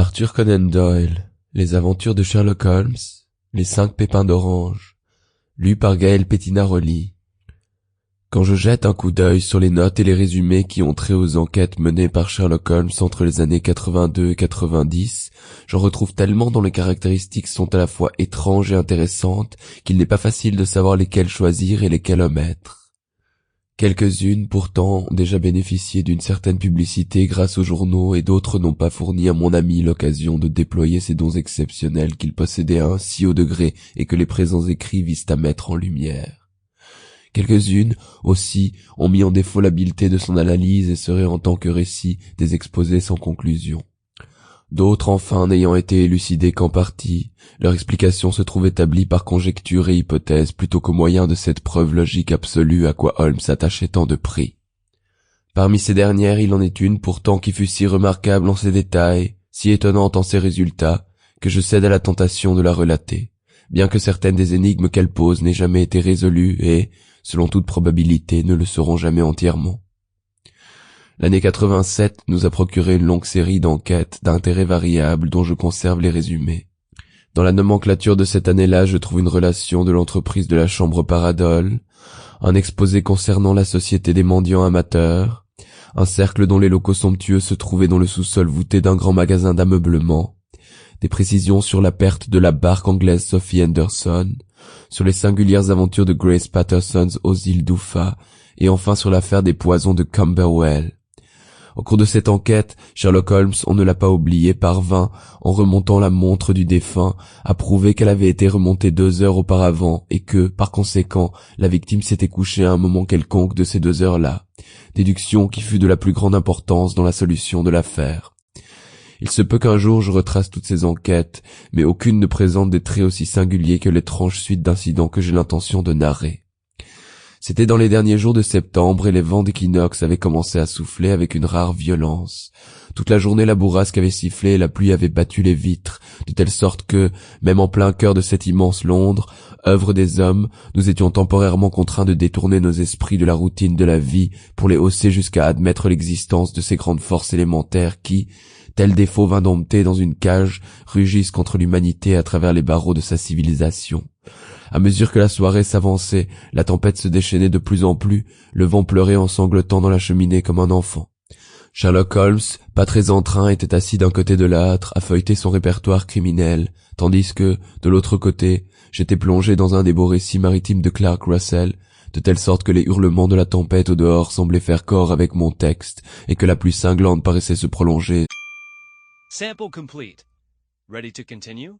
Arthur Conan Doyle, Les aventures de Sherlock Holmes, Les 5 pépins d'orange, lu par Gaël Pettinaroli. Quand je jette un coup d'œil sur les notes et les résumés qui ont trait aux enquêtes menées par Sherlock Holmes entre les années 82 et 90, j'en retrouve tellement dont les caractéristiques sont à la fois étranges et intéressantes qu'il n'est pas facile de savoir lesquelles choisir et lesquelles omettre. Quelques-unes, pourtant, ont déjà bénéficié d'une certaine publicité grâce aux journaux et d'autres n'ont pas fourni à mon ami l'occasion de déployer ces dons exceptionnels qu'il possédait à un si haut degré et que les présents écrits visent à mettre en lumière. Quelques-unes, aussi, ont mis en défaut l'habileté de son analyse et seraient en tant que récit des exposés sans conclusion. D'autres, enfin, n'ayant été élucidées qu'en partie, leur explication se trouve établie par conjectures et hypothèses plutôt qu'au moyen de cette preuve logique absolue à quoi Holmes attachait tant de prix. Parmi ces dernières, il en est une pourtant qui fut si remarquable en ses détails, si étonnante en ses résultats, que je cède à la tentation de la relater, bien que certaines des énigmes qu'elle pose n'aient jamais été résolues et, selon toute probabilité, ne le seront jamais entièrement. L'année 87 nous a procuré une longue série d'enquêtes d'intérêt variable dont je conserve les résumés. Dans la nomenclature de cette année-là, je trouve une relation de l'entreprise de la chambre Paradol, un exposé concernant la société des mendiants amateurs, un cercle dont les locaux somptueux se trouvaient dans le sous-sol voûté d'un grand magasin d'ameublement, des précisions sur la perte de la barque anglaise Sophie Henderson, sur les singulières aventures de Grace Patterson aux îles d'Ufa, et enfin sur l'affaire des poisons de Camberwell. Au cours de cette enquête, Sherlock Holmes, on ne l'a pas oublié, parvint, en remontant la montre du défunt, à prouver qu'elle avait été remontée 2 heures auparavant et que, par conséquent, la victime s'était couchée à un moment quelconque de ces 2 heures-là, déduction qui fut de la plus grande importance dans la solution de l'affaire. Il se peut qu'un jour je retrace toutes ces enquêtes, mais aucune ne présente des traits aussi singuliers que l'étrange suite d'incidents que j'ai l'intention de narrer. C'était dans les derniers jours de septembre et les vents d'équinoxe avaient commencé à souffler avec une rare violence. Toute la journée la bourrasque avait sifflé et la pluie avait battu les vitres, de telle sorte que, même en plein cœur de cette immense Londres, œuvre des hommes, nous étions temporairement contraints de détourner nos esprits de la routine de la vie pour les hausser jusqu'à admettre l'existence de ces grandes forces élémentaires qui, tels des fauves indomptés dans une cage, rugissent contre l'humanité à travers les barreaux de sa civilisation. À mesure que la soirée s'avançait, la tempête se déchaînait de plus en plus, le vent pleurait en sanglotant dans la cheminée comme un enfant. Sherlock Holmes, pas très en train, était assis d'un côté de l'âtre, à feuilleter son répertoire criminel, tandis que, de l'autre côté, j'étais plongé dans un des beaux récits maritimes de Clark Russell, de telle sorte que les hurlements de la tempête au dehors semblaient faire corps avec mon texte, et que la pluie cinglante paraissait se prolonger. Sample complete. Ready to continue?